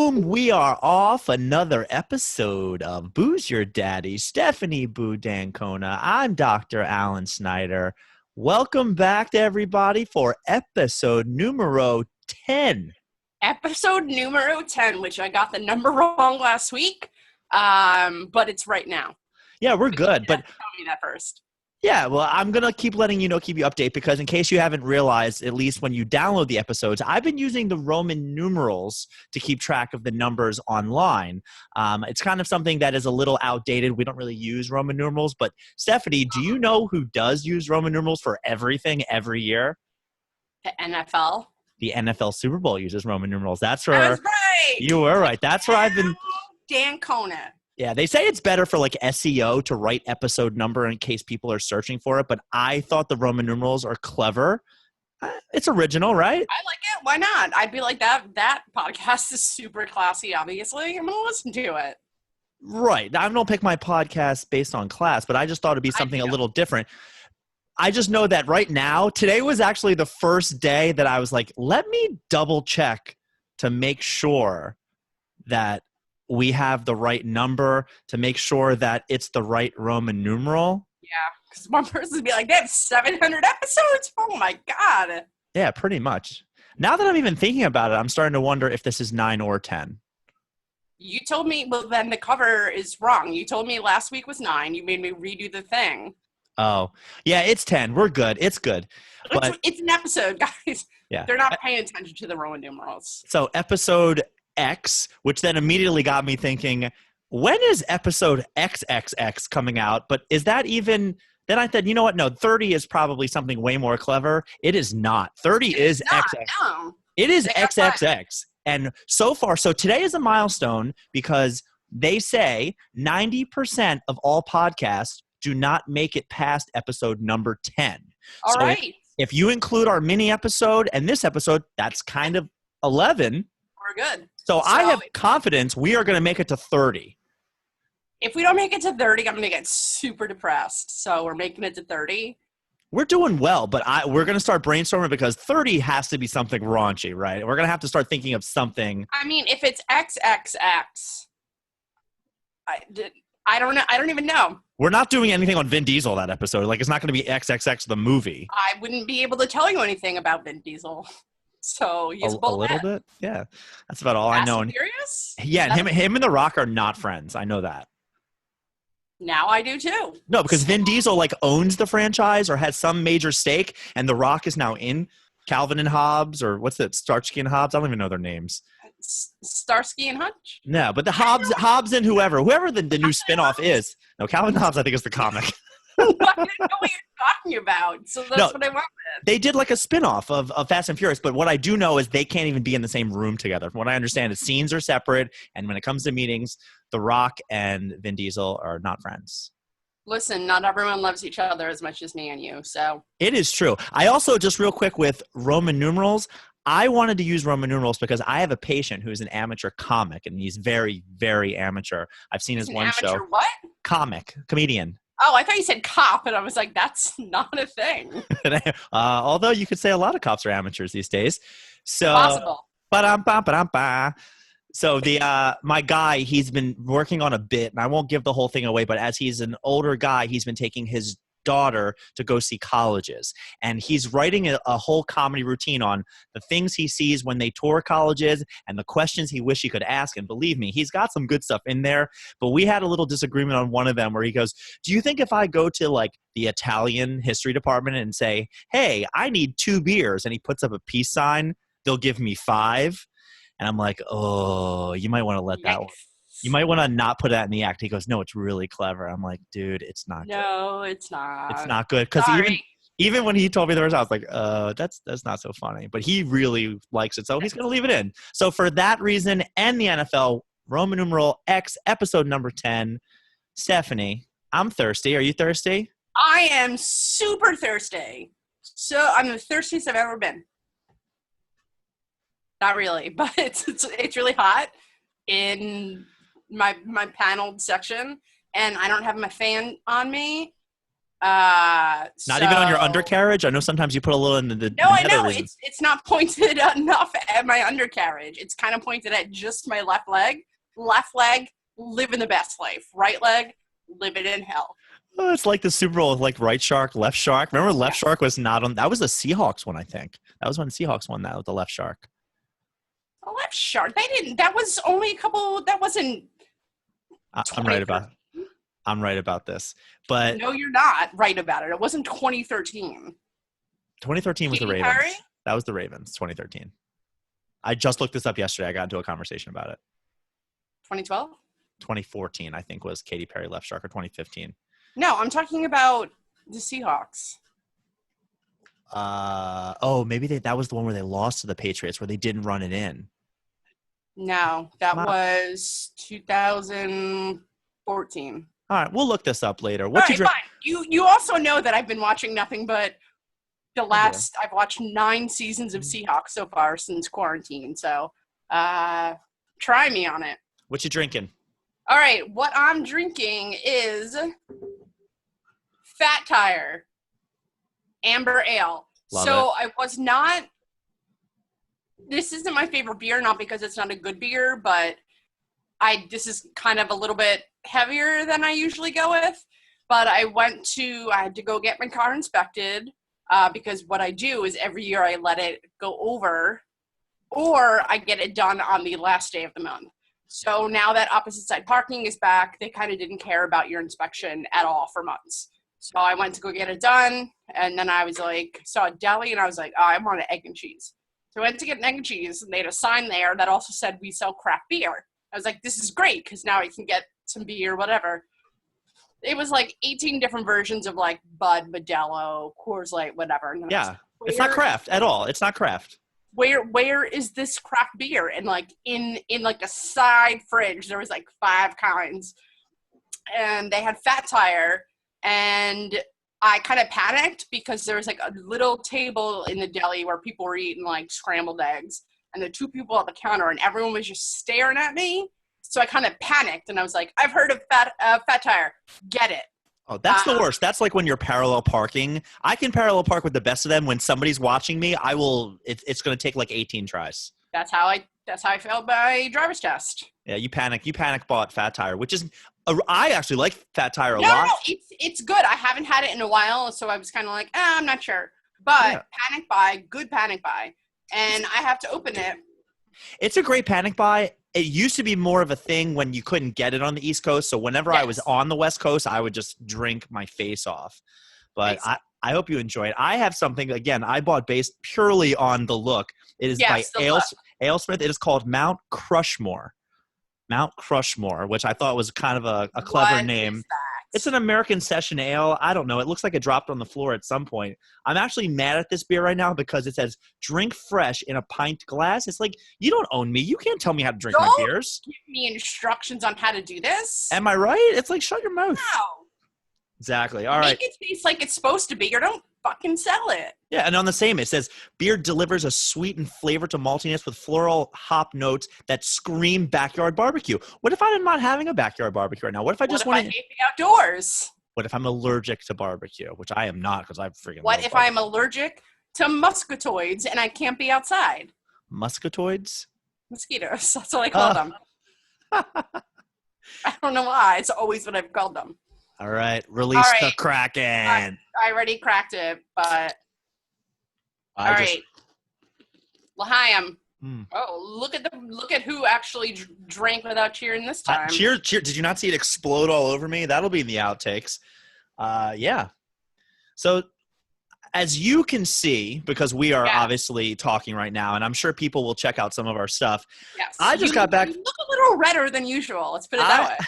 Boom, we are off another episode of Booze Your Daddy. Stephanie Boo Dancona. I'm Dr. Alan Snyder. Welcome back to everybody for episode numero 10. Episode numero 10, which I got the number wrong last week, but it's right now. Yeah, we're good. But tell me that first. Yeah, well, I'm going to keep letting you know, keep you update, because in case you haven't realized, at least when you download the episodes, I've been using the Roman numerals to keep track of the numbers online. It's kind of something that is a little outdated. We don't really use Roman numerals, but Stephanie, do you know who does use Roman numerals for everything every year? The NFL. The NFL Super Bowl uses Roman numerals. That's where I was right. You were right. That's where I've been. Dancona. Yeah, they say it's better for like SEO to write episode number in case people are searching for it, but I thought the Roman numerals are clever. It's original, right? I like it. Why not? I'd be like, that podcast is super classy, obviously. I'm going to listen to it. Right. I don't pick my podcast based on class, but I just thought it'd be something a little different. I just know that right now, today was actually the first day that I was like, let me double check to make sure that we have the right number, to make sure that it's the right Roman numeral. Yeah, because one person would be like, they have 700 episodes? Oh my God. Yeah, pretty much. Now that I'm even thinking about it, I'm starting to wonder if this is 9 or 10. You told me, well, then the cover is wrong. You told me last week was 9. You made me redo the thing. Oh, yeah, it's 10. We're good. It's good. But it's an episode, guys. Yeah. They're not paying attention to the Roman numerals. So episode X, which then immediately got me thinking, when is episode XXX coming out? But is that even, then I said, you know what? No, 30 is probably something way more clever. It is not. 30 is XX. No. It is XXX. And so far, so today is a milestone because they say 90% of all podcasts do not make it past episode number 10. All right. If you include our mini episode and this episode, that's kind of 11. We're good. So I have confidence we are going to make it to 30. If we don't make it to 30, I'm going to get super depressed. So we're making it to 30. We're doing well, but we're going to start brainstorming because 30 has to be something raunchy, right? We're going to have to start thinking of something. I mean, if it's XXX, I don't know. I don't even know. We're not doing anything on Vin Diesel that episode. Like, it's not going to be XXX the movie. I wouldn't be able to tell you anything about Vin Diesel. So he's a little bit, yeah. That's about all I know. Serious? Yeah, and him and The Rock are not friends. I know that. Now I do too. No, because Vin Diesel like owns the franchise or has some major stake, and The Rock is now in Calvin and Hobbes, or what's it, Starsky and Hobbs? I don't even know their names. Starsky and Hutch? No, but the Hobbs and whoever the new spinoff is. No, Calvin and Hobbes I think is the comic. I didn't know what you're talking about, so that's what I wanted. They did like a spinoff of Fast and Furious, but what I do know is they can't even be in the same room together. From what I understand, the scenes are separate, and when it comes to meetings, The Rock and Vin Diesel are not friends. Listen, not everyone loves each other as much as me and you, so. It is true. I also, just real quick with Roman numerals, I wanted to use Roman numerals because I have a patient who's an amateur comic, and he's very, very amateur. I've seen his one show. Amateur what? Comedian. Oh, I thought you said cop, and I was like, that's not a thing. Although you could say a lot of cops are amateurs these days. So, possible. So my guy, he's been working on a bit, and I won't give the whole thing away, but as he's an older guy, he's been taking his daughter to go see colleges, and he's writing a whole comedy routine on the things he sees when they tour colleges and the questions he wish he could ask. And believe me, he's got some good stuff in there, but we had a little disagreement on one of them where he goes, do you think if I go to like the Italian history department and say, hey, I need 2 beers, and he puts up a peace sign, they'll give me 5? And I'm like, oh, you might want to let that one. You might want to not put that in the act. He goes, no, it's really clever. I'm like, dude, it's not good. No, it's not. It's not good. Because even when he told me the rest, I was like, that's not so funny. But he really likes it, so he's going to leave it in. So for that reason and the NFL, Roman numeral X, episode number 10. Stephanie, I'm thirsty. Are you thirsty? I am super thirsty. So I'm the thirstiest I've ever been. Not really, but it's really hot in my paneled section, and I don't have my fan on me. Not even on your undercarriage? I know sometimes you put a little in the No, I nether know. region. It's not pointed enough at my undercarriage. It's kind of pointed at just my left leg. Left leg, living the best life. Right leg, living in hell. Oh, it's like the Super Bowl with like right shark, left shark. Remember left Yeah. shark was not on. That was the Seahawks one, I think. That was when the Seahawks won that with the left shark. The left shark. They didn't. That was only a couple. That wasn't. I'm right about. I'm right about this, but No, you're not right about it. It wasn't 2013. 2013 was the Katy Ravens. Perry? That was the Ravens. 2013. I just looked this up yesterday. I got into a conversation about it. 2012. 2014, I think, was Katy Perry left shark, or 2015. No, I'm talking about the Seahawks. Maybe that was the one where they lost to the Patriots, where they didn't run it in. No, that was 2014. All right, we'll look this up later. All right, fine. You also know that I've been watching nothing but I've watched 9 seasons of Seahawks so far since quarantine. So, try me on it. What you drinking? All right, what I'm drinking is Fat Tire Amber Ale. Love so it. I was not. This isn't my favorite beer, not because it's not a good beer, but this is kind of a little bit heavier than I usually go with. But I had to go get my car inspected because what I do is every year I let it go over, or I get it done on the last day of the month. So now that opposite side parking is back, they kind of didn't care about your inspection at all for months. So I went to go get it done, and then I was like, saw a deli, and I was like, oh, I want an egg and cheese. So I went to get an egg and cheese, and they had a sign there that also said we sell craft beer. I was like, this is great, because now I can get some beer, whatever. It was like 18 different versions of like Bud, Modelo, Coors Light, whatever. Yeah, it's not craft at all. It's not craft. Where is this craft beer? And like in like a side fridge, there was like 5 kinds, and they had Fat Tire, and I kind of panicked because there was like a little table in the deli where people were eating like scrambled eggs, and the 2 people at the counter, and everyone was just staring at me. So I kind of panicked, and I was like, I've heard of Fat Tire. Get it. Oh, that's the worst. That's like when you're parallel parking. I can parallel park with the best of them. When somebody's watching me, I will. It's going to take like 18 tries. That's how I failed my driver's test. Yeah, you panic. You panic bought Fat Tire, which is I actually like Fat Tire a lot. No, it's good. I haven't had it in a while, so I was kind of like, I'm not sure. But panic buy, good panic buy, and I have to open it. It's a great panic buy. It used to be more of a thing when you couldn't get it on the East Coast. So whenever I was on the West Coast, I would just drink my face off. But I hope you enjoy it. I have something, again, I bought based purely on the look. It is by AleSmith. It is called Mount Crushmore. Mount Crushmore, which I thought was kind of a clever name. It's an American session ale. I don't know. It looks like it dropped on the floor at some point. I'm actually mad at this beer right now because it says drink fresh in a pint glass. It's like, you don't own me. You can't tell me how to drink my beers. Give me instructions on how to do this. Am I right? It's like, shut your mouth. No. Exactly. All right. Make it taste like it's supposed to be, or don't fucking sell it. Yeah, and on the same, it says beer delivers a sweetened flavor to maltiness with floral hop notes that scream backyard barbecue. What if I'm not having a backyard barbecue right now? What if I just want to? What if I hate the outdoors? What if I'm allergic to barbecue, which I am not because I freaking. What if I'm allergic to muscatoids and I can't be outside? Muscatoids? Mosquitoes. That's what I call them. I don't know why. It's always what I've called them. All right, release the Kraken. I already cracked it, but all right. L'chaim. Oh, look at who actually drank without cheering this time. Cheer! Did you not see it explode all over me? That'll be in the outtakes. Yeah. So, as you can see, because we are obviously talking right now, and I'm sure people will check out some of our stuff. Yes. I just got back. You look a little redder than usual. Let's put it that way.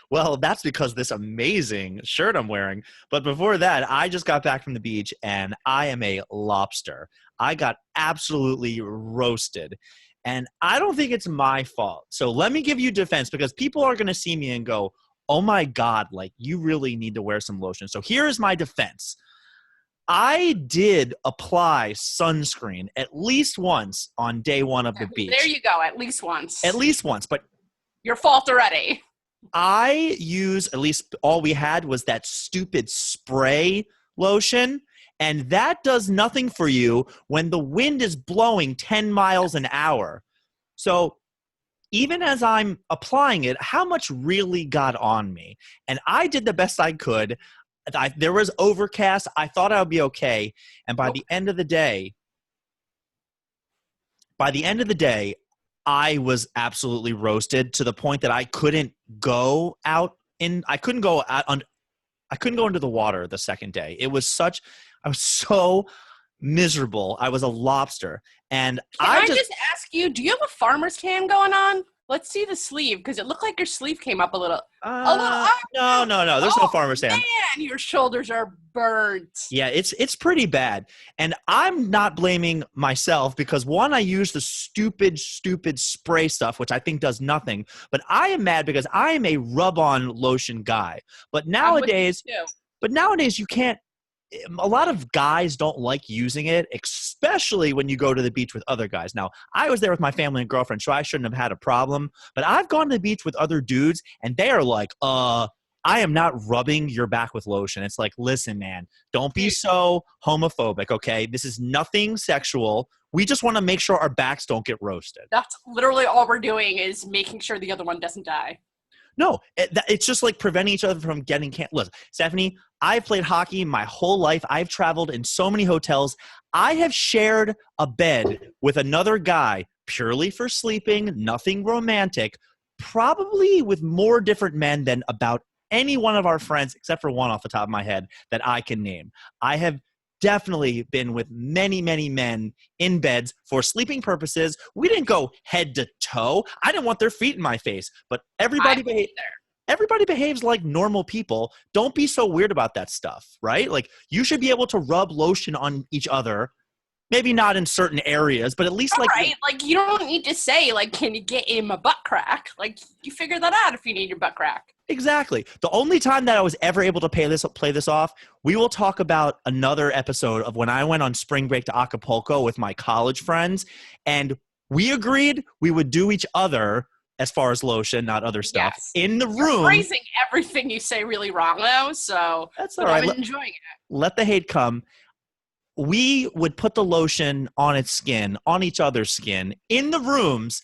Well, that's because this amazing shirt I'm wearing. But before that, I just got back from the beach, and I am a lobster. I got absolutely roasted. And I don't think it's my fault. So let me give you defense, because people are going to see me and go, oh my God, like you really need to wear some lotion. So here is my defense. I did apply sunscreen at least once on day one of the beach. There you go, at least once. At least once. But your fault already. I use, at least all we had was that stupid spray lotion. And that does nothing for you when the wind is blowing 10 miles an hour. So even as I'm applying it, how much really got on me? And I did the best I could. There was overcast. I thought I would be okay. And by Nope. the end of the day, I was absolutely roasted to the point that I couldn't go out in. I couldn't go out on. I couldn't go into the water the second day. It was such. I was so miserable. I was a lobster, and Can I just ask you, do you have a farmer's tan going on? Let's see the sleeve, because it looked like your sleeve came up a little. No. There's no farmer's tan. Man, your shoulders are burnt. Yeah, it's pretty bad. And I'm not blaming myself because one, I use the stupid spray stuff, which I think does nothing. But I am mad because I am a rub-on lotion guy. But nowadays you can't. A lot of guys don't like using it, especially when you go to the beach with other guys. Now, I was there with my family and girlfriend, so I shouldn't have had a problem. But I've gone to the beach with other dudes, and they are like, I am not rubbing your back with lotion. It's like, listen, man, don't be so homophobic, okay? This is nothing sexual. We just want to make sure our backs don't get roasted. That's literally all we're doing is making sure the other one doesn't die. No, it's just like preventing each other from getting cancer. Listen, Stephanie, I've played hockey my whole life. I've traveled in so many hotels. I have shared a bed with another guy purely for sleeping, nothing romantic, probably with more different men than about any one of our friends, except for one off the top of my head that I can name. I have definitely been with many, many men in beds for sleeping purposes. We didn't go head to toe. I didn't want their feet in my face, but everybody behaves like normal people. Don't be so weird about that stuff, right? Like, you should be able to rub lotion on each other. Maybe not in certain areas, but at least like you don't need to say like, can you get in my butt crack? Like, you figure that out if you need your butt crack. Exactly. The only time that I was ever able to play this off, we will talk about another episode of when I went on spring break to Acapulco with my college friends, and we agreed we would do each other as far as lotion, not other stuff, in the room. You're phrasing everything you say really wrong though, so that's all right. I'm enjoying it. Let the hate come. We would put the lotion on its skin, on each other's skin, in the rooms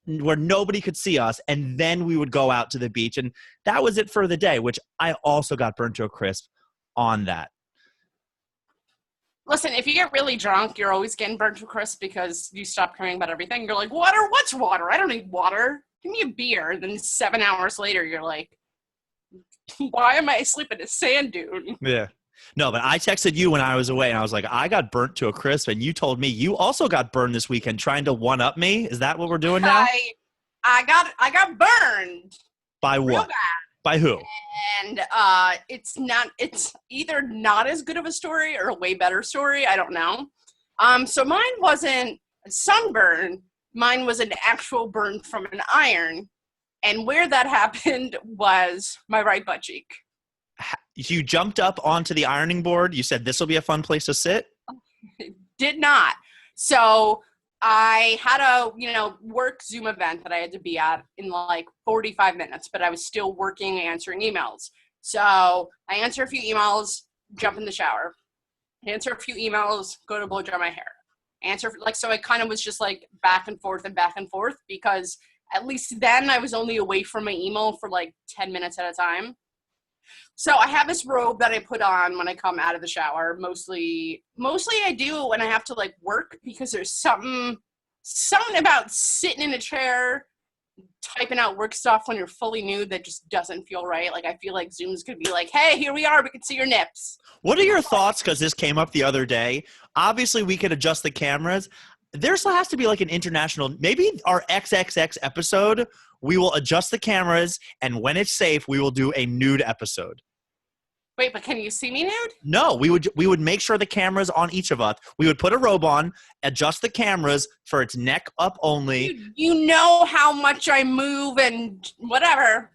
where nobody could see us, and then we would go out to the beach, and that was it for the day, which I also got burnt to a crisp on that. Listen, if you get really drunk, you're always getting burnt to a crisp because you stop caring about everything. You're like, water? What's water? I don't need water. Give me a beer. And then 7 hours later, you're like, why am I asleep in a sand dune? Yeah. No, but I texted you when I was away, and I was like, I got burnt to a crisp, and you told me you also got burned this weekend trying to one-up me. Is that what we're doing now? I got burned. By what? By who? And it's either not as good of a story or a way better story. I don't know. So mine wasn't a sunburn. Mine was an actual burn from an iron. And where that happened was my right butt cheek. You jumped up onto the ironing board. You said, this will be a fun place to sit? Did not. So I had a, work Zoom event that I had to be at in like 45 minutes, but I was still working, answering emails. So I answer a few emails, jump in the shower, answer a few emails, go to blow dry my hair. So I kind of was just like back and forth because at least then I was only away from my email for like 10 minutes at a time. So I have this robe that I put on when I come out of the shower. Mostly I do when I have to like work because there's something about sitting in a chair, typing out work stuff when you're fully nude that just doesn't feel right. Like, I feel like Zoom's going to be like, hey, here we are. We can see your nips. What are your thoughts? Because this came up the other day. Obviously, we could adjust the cameras. There still has to be like an international, maybe our XXX episode, we will adjust the cameras, and when it's safe, we will do a nude episode. Wait, but can you see me nude? No, we would make sure the cameras on each of us. We would put a robe on, adjust the cameras for its neck up only. You know how much I move and whatever.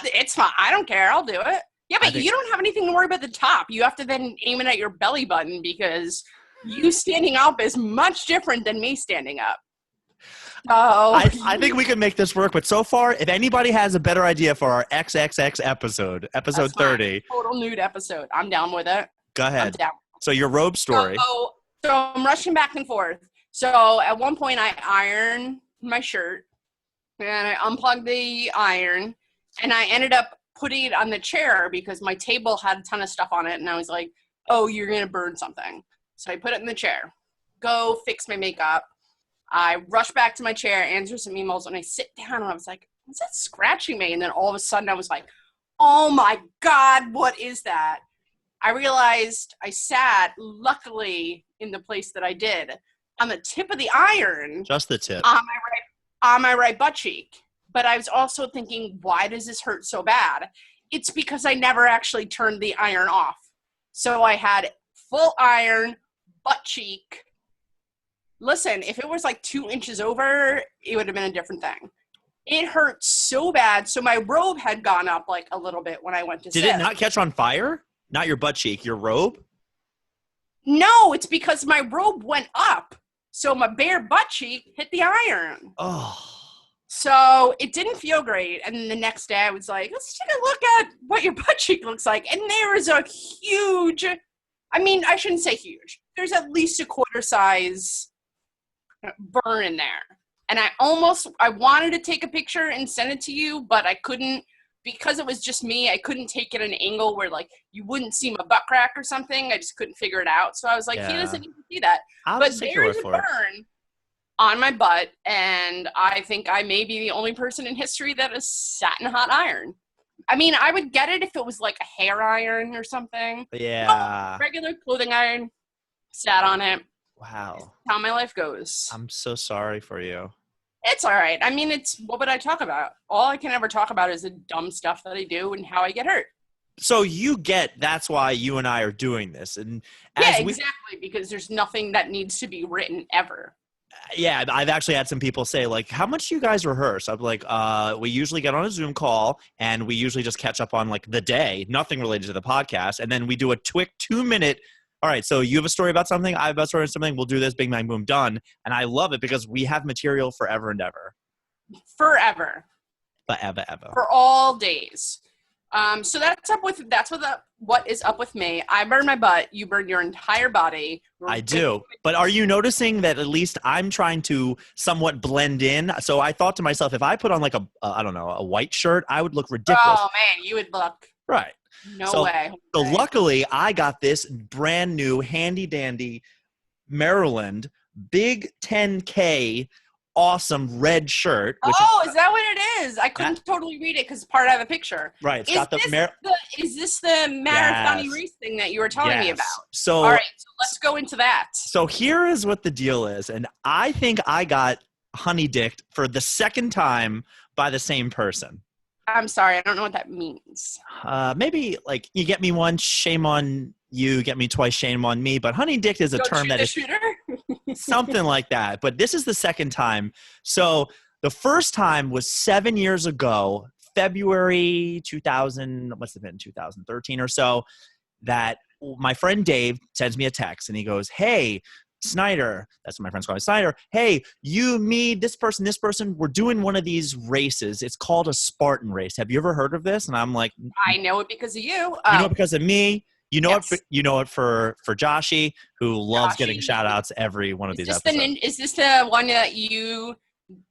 It's fine. I don't care. I'll do it. Yeah, but you don't have anything to worry about the top. You have to then aim it at your belly button because you standing up is much different than me standing up. Oh, I think we can make this work, but so far, if anybody has a better idea for our XXX episode that's fine. 30, Total nude episode. I'm down with it. go I'm ahead. down. So your robe story. So I'm rushing back and forth. So at one point I iron my shirt and I unplugged the iron and I ended up putting it on the chair because my table had a ton of stuff on it and I was like, oh, you're going to burn something. So I put it in the chair, go fix my makeup. I rush back to my chair, answer some emails, and I sit down and I was like, what's that scratching me? And then all of a sudden I was like, oh my God, what is that? I realized I sat, luckily, in the place that I did, on the tip of the iron. Just the tip. On my right butt cheek. But I was also thinking, why does this hurt so bad? It's because I never actually turned the iron off. So I had full iron, butt cheek. Listen, if it was like 2 inches over, it would have been a different thing. It hurt so bad. So my robe had gone up like a little bit when I went to sit. Did it not catch on fire? Not your butt cheek, your robe? No, it's because my robe went up. So my bare butt cheek hit the iron. Oh. So it didn't feel great. And then the next day I was like, let's take a look at what your butt cheek looks like. And there was a huge, I shouldn't say huge. There's at least a quarter size burn in there. And I wanted to take a picture and send it to you, but I couldn't because it was just me. I couldn't take it at an angle where like you wouldn't see my butt crack or something. I just couldn't figure it out. So I was like, He doesn't need to see that. But there is a burn on my butt, and I think I may be the only person in history that has sat in a hot iron. I would get it if it was like a hair iron or something. Yeah. Regular clothing iron, sat on it. Wow. That's how my life goes. I'm so sorry for you. It's all right. What would I talk about? All I can ever talk about is the dumb stuff that I do and how I get hurt. So that's why you and I are doing this. And exactly, because there's nothing that needs to be written ever. Yeah, I've actually had some people say, like, how much do you guys rehearse? I'm like, we usually get on a Zoom call, and we usually just catch up on, like, the day, nothing related to the podcast, and then we do a quick 2-minute, all right, so you have a story about something, I have a story about something, we'll do this, bing, bang, boom, done. And I love it because we have material forever and ever. Forever. Forever, ever. For all days. So what is up with me. I burn my butt. You burn your entire body. I do. But are you noticing that at least I'm trying to somewhat blend in? So I thought to myself, if I put on like a white shirt, I would look ridiculous. Oh man, you would look. Right. No way. So luckily I got this brand new handy dandy Maryland big 10K awesome red shirt. Is that what it is? I couldn't totally read it because part of the picture. Right. It's got is this the marathon race thing that you were telling me about? So, all right, so let's go into that. So here is what the deal is. And I think I got honey dicked for the second time by the same person. I'm sorry. I don't know what that means. Maybe like you get me once, shame on you, get me twice, shame on me. But honey dicked is a term that is something like that. But this is the second time. So the first time was 7 years ago, February 2000, must have been 2013 or so, that my friend Dave sends me a text and he goes, hey, Snyder, that's what my friends call me, Snyder, hey, you, me, this person, we're doing one of these races. It's called a Spartan Race. Have you ever heard of this? And I'm like, I know it because of you. You know it because of me. You know it for Joshi, who loves getting shout outs every one of these episodes. Is this the one that you,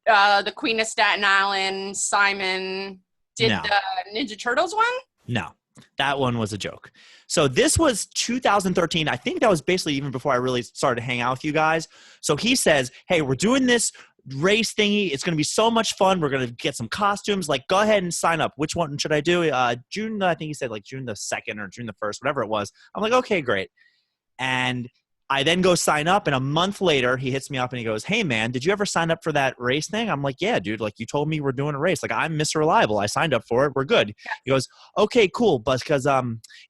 the Queen of Staten Island, Simon, did the Ninja Turtles one? No, that one was a joke. So this was 2013. I think that was basically even before I really started to hang out with you guys. So he says, hey, we're doing this race thingy. It's going to be so much fun. We're going to get some costumes. Like, go ahead and sign up. Which one should I do? June, I think he said like June the 2nd or June the 1st, whatever it was. I'm like, okay, great. And I then go sign up, and a month later, he hits me up and he goes, hey, man, did you ever sign up for that race thing? I'm like, yeah, dude. Like, you told me we're doing a race. Like, I'm Mr. Reliable. I signed up for it. We're good. He goes, okay, cool. But because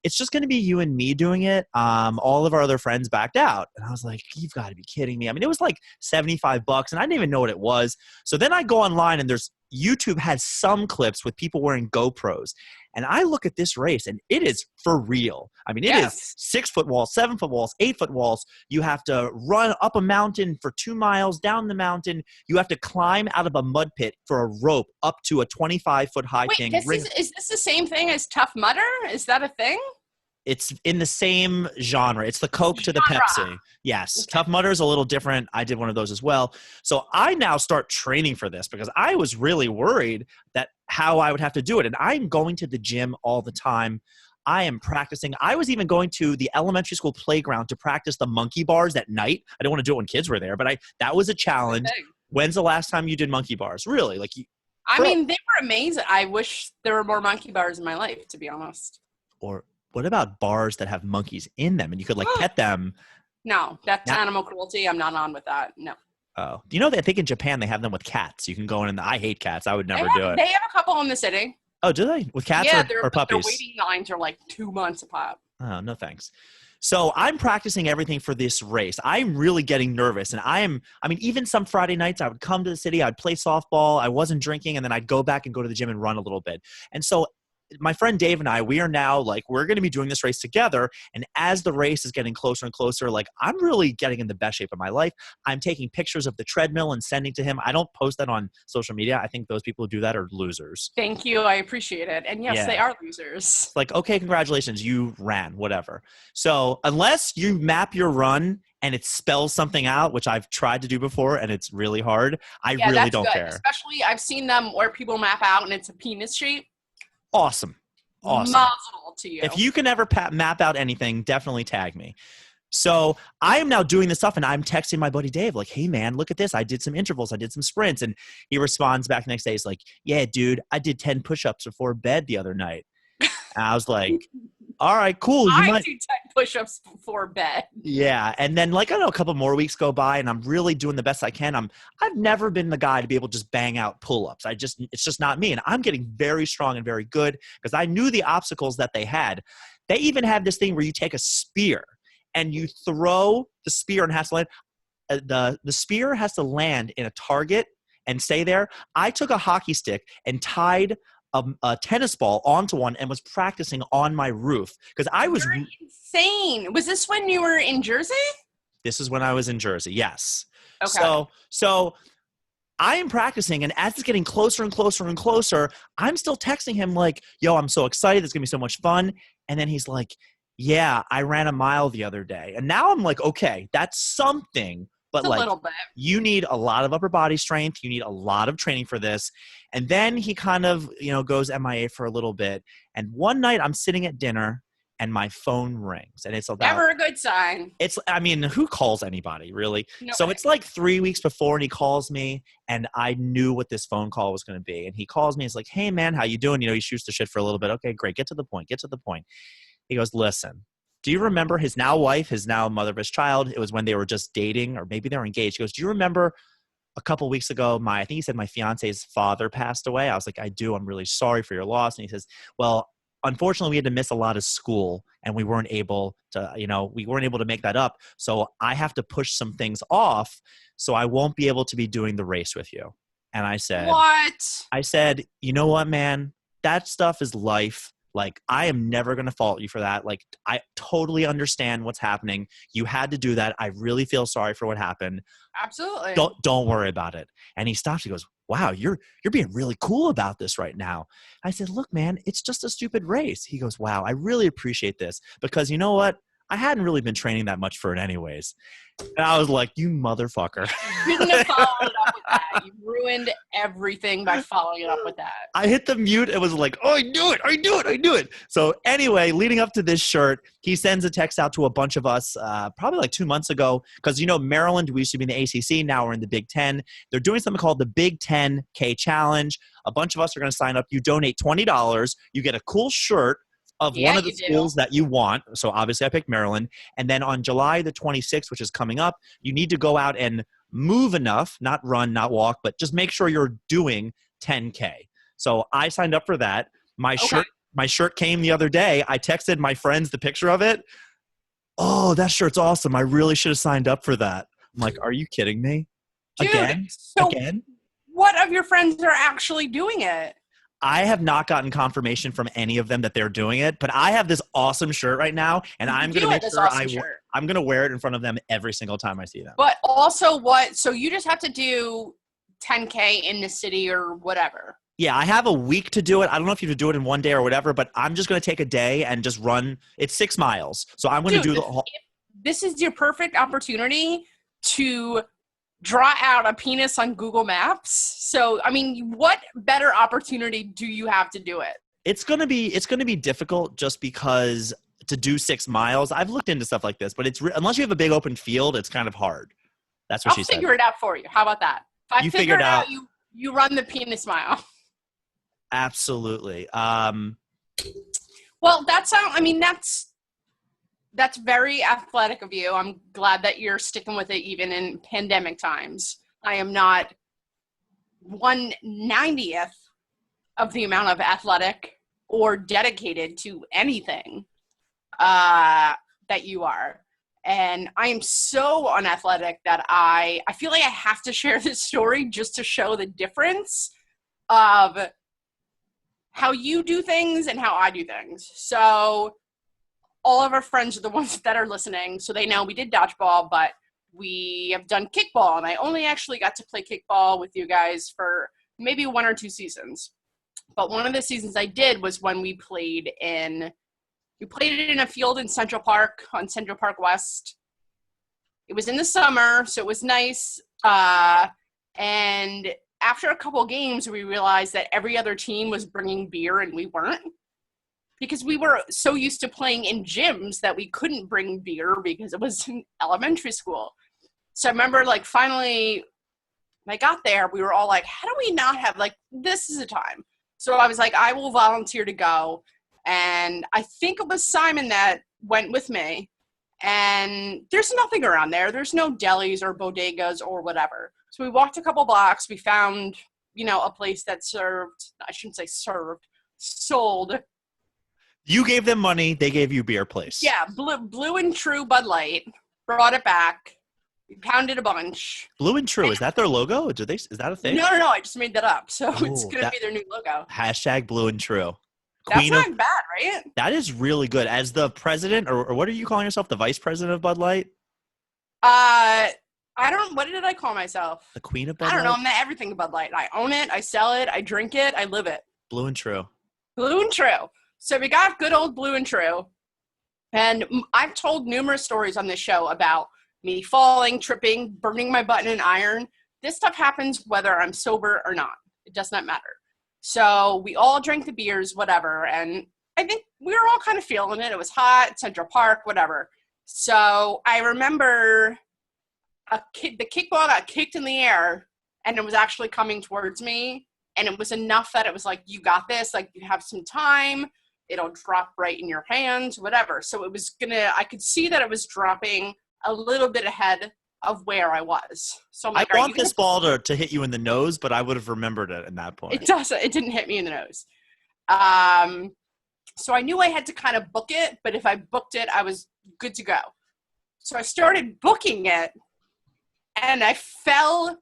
it's just going to be you and me doing it. All of our other friends backed out. And I was like, you've got to be kidding me. I mean, it was like $75, and I didn't even know what it was. So then I go online, and there's YouTube has some clips with people wearing GoPros. And I look at this race and it is for real. I mean, it is 6-foot walls, 7-foot walls, 8-foot walls. You have to run up a mountain for 2 miles, down the mountain. You have to climb out of a mud pit for a rope up to a 25-foot high thing. Wait, is this the same thing as Tough Mudder? Is that a thing? It's in the same genre. It's the Coke to the Pepsi. Yes. Okay. Tough Mudder is a little different. I did one of those as well. So I now start training for this because I was really worried that how I would have to do it. And I'm going to the gym all the time. I am practicing. I was even going to the elementary school playground to practice the monkey bars at night. I didn't want to do it when kids were there, but that was a challenge. When's the last time you did monkey bars? Really? I mean, they were amazing. I wish there were more monkey bars in my life, to be honest. Or what about bars that have monkeys in them and you could pet them? No, that's animal cruelty. I'm not on with that. No. Oh, do you know that I think in Japan they have them with cats? You can go in and I hate cats. I would never do it. They have a couple in the city. Oh, do they? With cats or puppies? Their waiting lines are like 2 months apart. Oh, no thanks. So I'm practicing everything for this race. I'm really getting nervous. And even some Friday nights I would come to the city, I'd play softball, I wasn't drinking, and then I'd go back and go to the gym and run a little bit. And so my friend Dave and I, we are now we're going to be doing this race together. And as the race is getting closer and closer, I'm really getting in the best shape of my life. I'm taking pictures of the treadmill and sending to him. I don't post that on social media. I think those people who do that are losers. Thank you. I appreciate it. And yes, they are losers. Okay, congratulations. You ran, whatever. So unless you map your run and it spells something out, which I've tried to do before and it's really hard, I really don't care. Especially I've seen them where people map out and it's a penis shape. Awesome. Mazel to you. If you can ever map out anything, definitely tag me. So I am now doing this stuff and I'm texting my buddy Dave hey man, look at this. I did some intervals. I did some sprints. And he responds back the next day. He's like, yeah, dude, I did 10 push-ups before bed the other night. And I was like, all right, cool. I do 10 push-ups before bed. Yeah. And then I don't know, a couple more weeks go by and I'm really doing the best I can. I've never been the guy to be able to just bang out pull-ups. It's just not me. And I'm getting very strong and very good because I knew the obstacles that they had. They even had this thing where you take a spear and you throw the spear and it has to land. The spear has to land in a target and stay there. I took a hockey stick and tied a tennis ball onto one and was practicing on my roof because You're insane. Was this when you were in Jersey? This is when I was in Jersey. Yes. Okay. So I am practicing, and as it's getting closer and closer and closer, I'm still texting him yo, I'm so excited. It's gonna be so much fun. And then he's like, yeah, I ran a mile the other day. And now I'm okay, that's something. But a little bit. You need a lot of upper body strength. You need a lot of training for this. And then he kind of, goes MIA for a little bit. And one night I'm sitting at dinner and my phone rings. And it's never a good sign. Who calls anybody, really? No so way. It's 3 weeks before and he calls me and I knew what this phone call was going to be. And he calls me. He's like, hey, man, how you doing? He shoots the shit for a little bit. Okay, great. Get to the point. He goes, listen. Do you remember his now wife, his now mother of his child? It was when they were just dating or maybe they were engaged. He goes, do you remember a couple weeks ago, I think he said my fiance's father passed away. I was like, I do. I'm really sorry for your loss. And he says, well, unfortunately we had to miss a lot of school and we weren't able to make that up. So I have to push some things off. So I won't be able to be doing the race with you. And I said, what? I said, you know what, man, that stuff is life. I am never going to fault you for that. I totally understand what's happening. You had to do that. I really feel sorry for what happened. Absolutely. Don't worry about it. And he stops. He goes, wow, you're being really cool about this right now. I said, look, man, it's just a stupid race. He goes, wow, I really appreciate this because you know what? I hadn't really been training that much for it anyways. And I was like, you motherfucker. You couldn't have followed it up with that. You ruined everything by following it up with that. I hit the mute. It was like, oh, I do it. So anyway, leading up to this shirt, he sends a text out to a bunch of us probably 2 months ago because, Maryland, we used to be in the ACC. Now we're in the Big Ten. They're doing something called the Big 10K Challenge. A bunch of us are going to sign up. You donate $20. You get a cool shirt of one of the schools that you want. So obviously I picked Maryland. And then on July the 26th, which is coming up, you need to go out and move enough, not run, not walk, but just make sure you're doing 10K. So I signed up for that. My shirt came the other day. I texted my friends the picture of it. Oh, that shirt's awesome. I really should have signed up for that. I'm like, are you kidding me? Dude, Again? what of your friends are actually doing it? I have not gotten confirmation from any of them that they're doing it, but I have this awesome shirt right now, and I'm going to make sure I'm going to wear it in front of them every single time I see them. But also so you just have to do 10K in the city or whatever. Yeah, I have a week to do it. I don't know if you have to do it in one day or whatever, but I'm just going to take a day and just run. It's 6 miles. So I'm going to do the whole. This is your perfect opportunity to draw out a penis on Google Maps. So, I mean, what better opportunity do you have to do it? It's going to be difficult just because to do 6 miles. I've looked into stuff like this, but unless you have a big open field, it's kind of hard. That's what she said. I'll figure it out for you. How about that? If I figure it out, you run the penis mile. Absolutely. Well, that's very athletic of you. I'm glad that you're sticking with it even in pandemic times. I am not 1/90th of the amount of athletic or dedicated to anything that you are. And I am so unathletic that I feel like I have to share this story just to show the difference of how you do things and how I do things. So all of our friends are the ones that are listening, so they know we did dodgeball, but we have done kickball, and I only actually got to play kickball with you guys for maybe 1 or 2 seasons. But one of the seasons I did was when we played it in a field in Central Park, on Central Park West. It was in the summer, so it was nice. And after a couple games, we realized that every other team was bringing beer and we weren't. Because we were so used to playing in gyms that we couldn't bring beer because it was in elementary school. So I remember, like, finally, when I got there, we were all like, how do we not have, like, this is a time. So I was like, I will volunteer to go. And I think it was Simon that went with me. And there's nothing around there. There's no delis or bodegas or whatever. So we walked a couple blocks. We found, a place that sold. You gave them money. They gave you beer place. Yeah, Blue and True Bud Light. Brought it back. We pounded a bunch. Blue and True. Is that their logo? Is that a thing? No. I just made that up. So it's going to be their new logo. # Blue and True. That's not bad, right? That is really good. As the president, or what are you calling yourself? The vice president of Bud Light? What did I call myself? The queen of Bud Light? I don't know. I'm the everything of Bud Light. I own it. I sell it. I drink it. I live it. Blue and True. Blue and True. So we got good old Blue and True. And I've told numerous stories on this show about me falling, tripping, burning my butt in an iron. This stuff happens whether I'm sober or not. It does not matter. So we all drank the beers, whatever. And I think we were all kind of feeling it. It was hot, Central Park, whatever. So I remember the kickball got kicked in the air and it was actually coming towards me. And it was enough that it was like, you got this. Like, you have some time. It'll drop right in your hands, whatever. So it was I could see that it was dropping a little bit ahead of where I was. So I'm like, I want this ball to hit you in the nose, but I would have remembered it at that point. It doesn't. It didn't hit me in the nose. So I knew I had to kind of book it, but if I booked it, I was good to go. So I started booking it, and I fell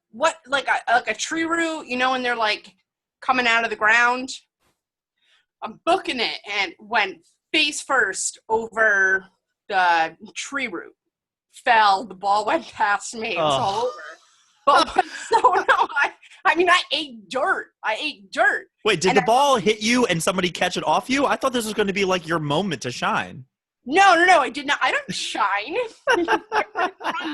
like a tree root, when they're like coming out of the ground. I'm booking it and went face first over the tree root. Fell. The ball went past me. It was all over. But I ate dirt. Wait, did the ball hit you and somebody catch it off you? I thought this was going to be like your moment to shine. No, I did not. I don't shine. Everyone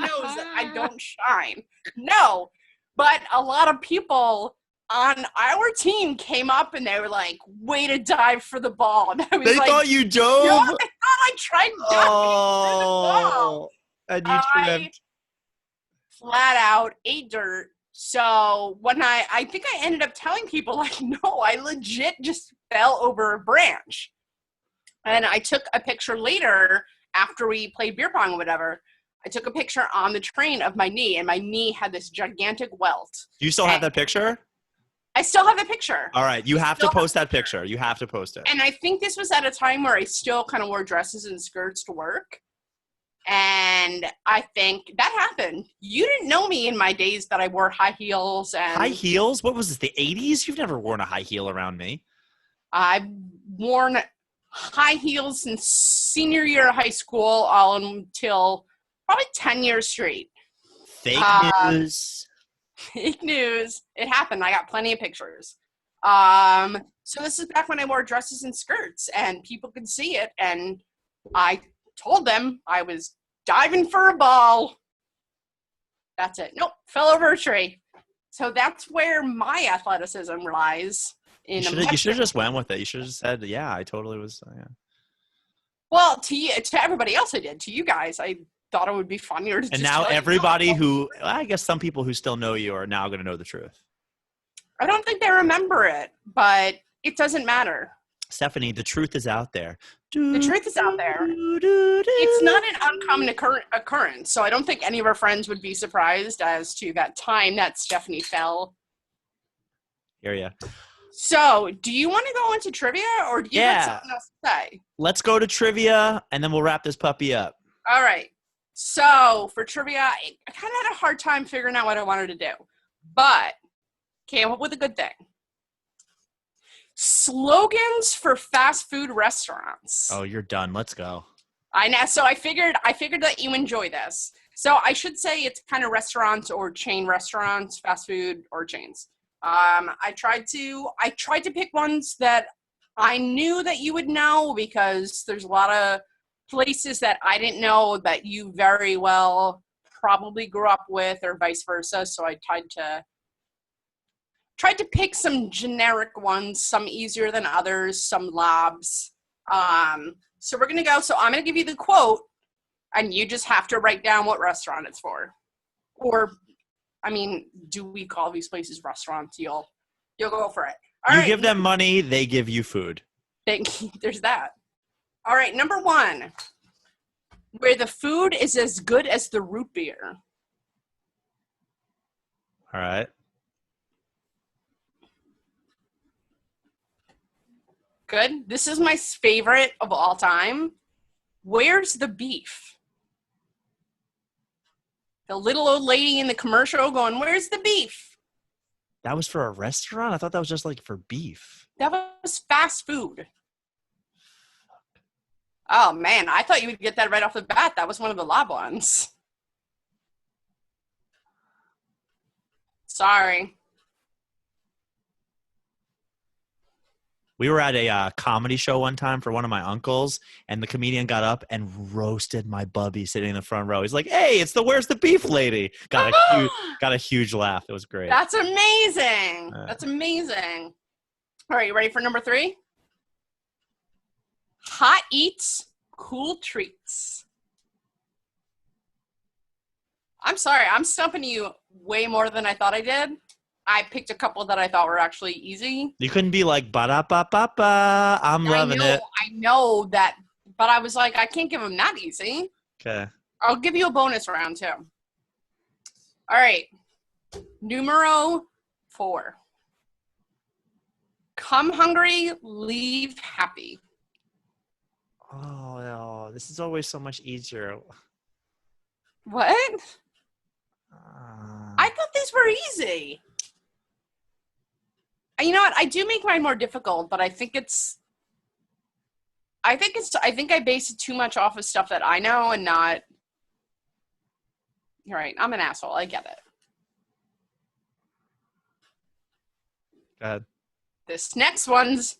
knows that I don't shine. No, but a lot of people on our team came up and they were like, way to dive for the ball. And I was they thought you dove? No, I thought I tried diving for the ball. And you tripped. Flat out ate dirt. So when I think I ended up telling people, like, no, I legit just fell over a branch. And I took a picture later after we played beer pong or whatever. I took a picture on the train of my knee, and my knee had this gigantic welt. Do you still have that picture? I still have the picture. All right. You have to post that picture. You have to post it. And I think this was at a time where I still kind of wore dresses and skirts to work. And I think that happened. You didn't know me in my days that I wore high heels. And High heels? What was this, the 80s? You've never worn a high heel around me. I've worn high heels since senior year of high school all until probably 10 years straight. Fake news. Fake news. It happened. I got plenty of pictures. So this is back when I wore dresses and skirts and people could see it. And I told them I was diving for a ball. That's it. Nope. Fell over a tree. So that's where my athleticism lies. You should have just went with it. You should have just said, yeah, I totally was. Yeah. Well, to everybody else I did. To you guys, I thought it would be funnier to And now everybody I guess some people who still know you are now going to know the truth. I don't think they remember it, but it doesn't matter. Stephanie, the truth is out there. The truth is out there. It's not an uncommon occurrence, so I don't think any of our friends would be surprised as to that time that Stephanie fell. Hear ya. So, do you want to go into trivia, or do you have something else to say? Let's go to trivia, and then we'll wrap this puppy up. All right. So, for trivia, I kind of had a hard time figuring out what I wanted to do, but came up with a good thing. Slogans for fast food restaurants. Oh, you're done. Let's go. I know. So I figured that you enjoy this. So I should say it's kind of restaurants or chain restaurants, fast food or chains. I tried to pick ones that I knew that you would know because there's a lot of places that I didn't know that you very well probably grew up with or vice versa. So I tried to pick some generic ones, some easier than others, some labs. So we're going to go. So I'm going to give you the quote, and you just have to write down what restaurant it's for. Or, I mean, do we call these places restaurants? You'll go for it. All right. Give them money, they give you food. Thank you. There's that. All right, number 1. Where the food is as good as the root beer. All right. Good. This is my favorite of all time. Where's the beef? The little old lady in the commercial going, where's the beef? That was for a restaurant? I thought that was just like for beef. That was fast food. Oh, man. I thought you would get that right off the bat. That was one of the lab ones. Sorry. We were at a comedy show one time for one of my uncles, and the comedian got up and roasted my bubby sitting in the front row. He's like, "Hey, it's the Where's the Beef lady." Got a huge laugh. It was great. That's amazing. That's amazing. All right, you ready for number 3? Hot eats, cool treats. I'm sorry. I'm stumping you way more than I thought I did. I picked a couple that I thought were actually easy. You couldn't be like, ba-da-ba-ba-ba, I'm loving it. I know that, but I was like, I can't give them that easy. Okay. I'll give you a bonus round, too. All right. Numero 4. Come hungry, leave happy. Oh, no. This is always so much easier. What? I thought these were easy. You know what? I do make mine more difficult, but I think I base it too much off of stuff that I know and not. You're right. I'm an asshole. I get it. Go ahead. This next one's.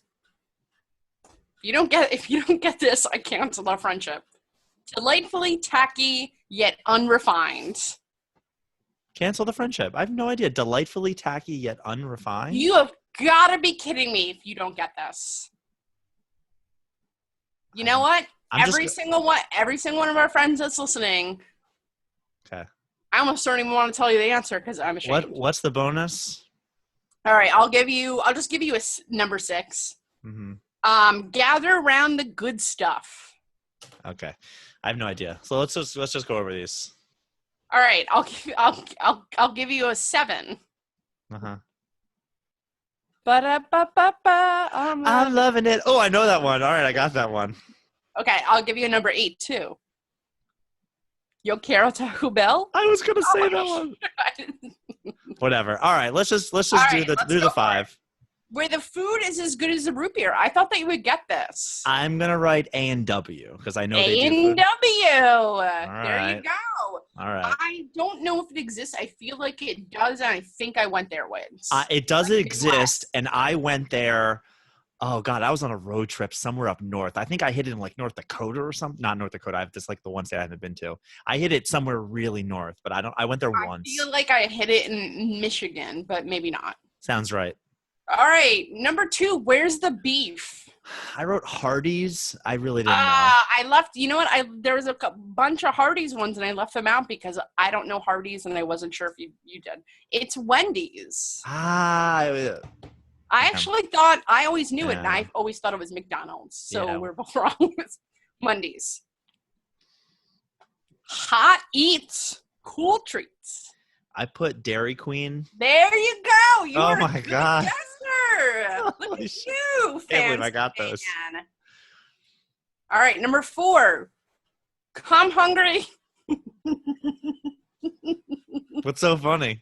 If you don't get this, I cancel our friendship. Delightfully tacky yet unrefined. Cancel the friendship. I have no idea. Delightfully tacky yet unrefined. You have got to be kidding me if you don't get this. You know what? Every single one of our friends that's listening. Okay. I almost don't even want to tell you the answer because I'm ashamed. What's the bonus? All right, I'll just give you a number 6. Mm-hmm. Gather around the good stuff. Okay. I have no idea. So let's just go over these. All right, I'll give you a 7. Uh-huh. Ba-da-ba-ba-ba, I'm loving it. Oh, I know that one. All right, I got that one. Okay, I'll give you a number 8 too. Yo quiero Taco Bell? I was gonna say Oh that one. Whatever. All right, let's just All right, do let's the go for it. 5. Where the food is as good as the root beer. I thought that you would get this. I'm gonna write A and W because I know they do A&W. food. There you right. go. All right. I don't know if it exists. I feel like it does, and I think I went there once. It doesn't Like exist, Midwest. and I went there. Oh God, I was on a road trip somewhere up north. I think I hit it in like North Dakota or something. Not North Dakota. I have this like the one state I haven't been to. I hit it somewhere really north, but I went there once. I feel like I hit it in Michigan, but maybe not. Sounds right. All right, number 2. Where's the beef? I wrote Hardee's. I really didn't know. I left. You know what? There was a bunch of Hardee's ones, and I left them out because I don't know Hardee's, and I wasn't sure if you did. It's Wendy's. I actually thought I always knew it, and I always thought it was McDonald's. So we're both wrong with Wendy's. Hot eats, cool treats. I put Dairy Queen. There you go. You Oh are my a good God. guesser. Look at you, Can't believe I got those. All right, number 4. Come hungry. What's so funny?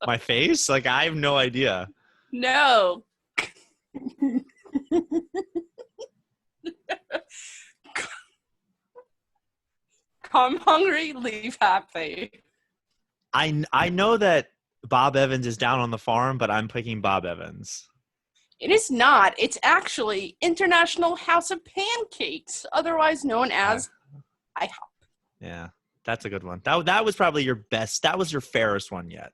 My face? Like I have no idea. No. Come hungry, leave happy. I know that Bob Evans is down on the farm, but I'm picking Bob Evans. It is not. It's actually International House of Pancakes, otherwise known as IHOP. Yeah, that's a good one. That was probably your best. That was your fairest one yet.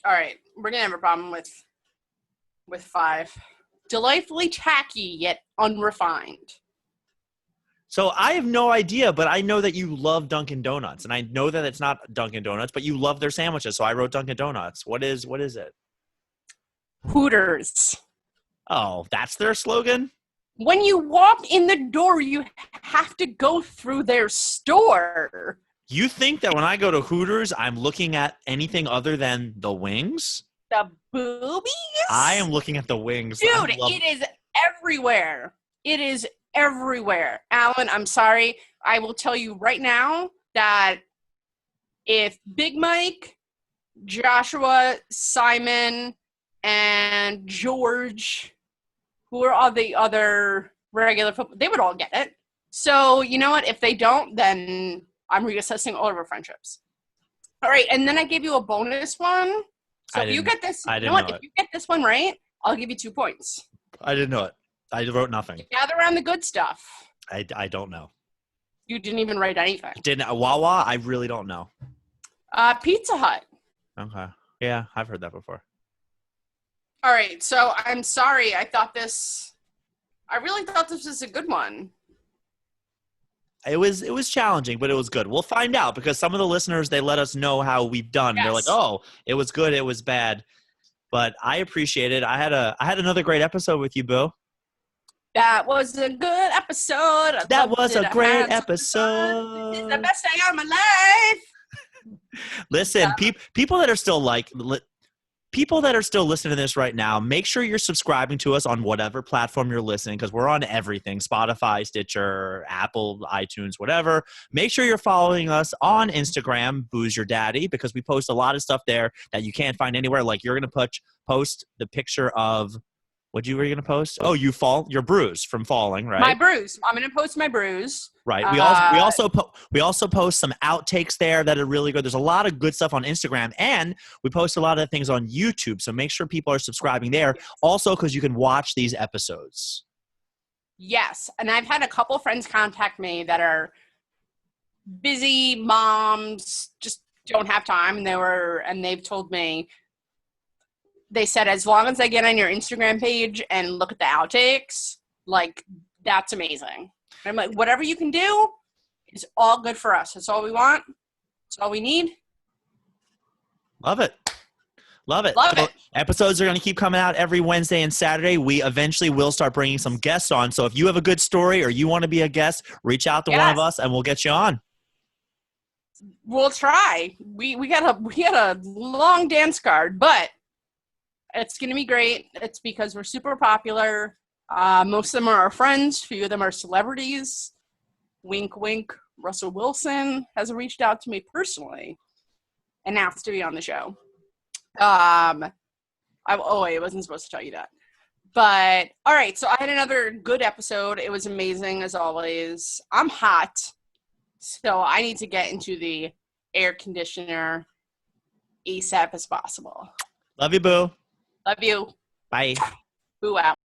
All right, we're gonna have a problem with 5. Delightfully tacky yet unrefined. So I have no idea, but I know that you love Dunkin' Donuts, and I know that it's not Dunkin' Donuts, but you love their sandwiches. So I wrote Dunkin' Donuts. What is it? Hooters. Oh, that's their slogan? When you walk in the door, you have to go through their store. You think that when I go to Hooters, I'm looking at anything other than the wings? The boobies? I am looking at the wings. Dude, it is everywhere. It is everywhere. Alan, I'm sorry. I will tell you right now that if Big Mike, Joshua, Simon, and George, who are all the other regular football, they would all get it. So, you know what? If they don't, then I'm reassessing all of our friendships. All right, and then I gave you a bonus one. So if you get this, you know what? If you get this one right, I'll give you 2 points. I didn't know it. I wrote nothing. Gather around the good stuff. I don't know. You didn't even write anything. Wawa? I really don't know. Pizza Hut. Okay. Yeah, I've heard that before. All right, so I'm sorry. I really thought this was a good one. It was challenging, but it was good. We'll find out because some of the listeners, they let us know how we've done. Yes. They're like, "Oh, it was good, it was bad." But I appreciate it. I had another great episode with you, Boo. That was a good episode. That was a great episode. This is the best day of my life. Listen, people that are still listening to this right now, make sure you're subscribing to us on whatever platform you're listening because we're on everything, Spotify, Stitcher, Apple, iTunes, whatever. Make sure you're following us on Instagram, Booze Your Daddy, because we post a lot of stuff there that you can't find anywhere. Like you're going to post the picture of what were you going to post? Oh, your bruise from falling, right? My bruise. I'm going to post my bruise. Right. We also post some outtakes there that are really good. There's a lot of good stuff on Instagram, and we post a lot of things on YouTube. So make sure people are subscribing there. Also, because you can watch these episodes. Yes, and I've had a couple friends contact me that are busy moms, just don't have time, and they've told me. They said, as long as I get on your Instagram page and look at the outtakes, like, that's amazing. And I'm like, whatever you can do is all good for us. That's all we want. That's all we need. Love it. Love it. Episodes are going to keep coming out every Wednesday and Saturday. We eventually will start bringing some guests on. So if you have a good story or you want to be a guest, reach out to one of us and we'll get you on. We'll try. We got a long dance card, but it's going to be great. It's because we're super popular. Most of them are our friends. A few of them are celebrities. wink, wink, Russell Wilson has reached out to me personally and asked to be on the show. I wasn't supposed to tell you that. But, all right, so I had another good episode. It was amazing, as always. I'm hot, so I need to get into the air conditioner ASAP as possible. Love you, boo. Love you. Bye. Boo out.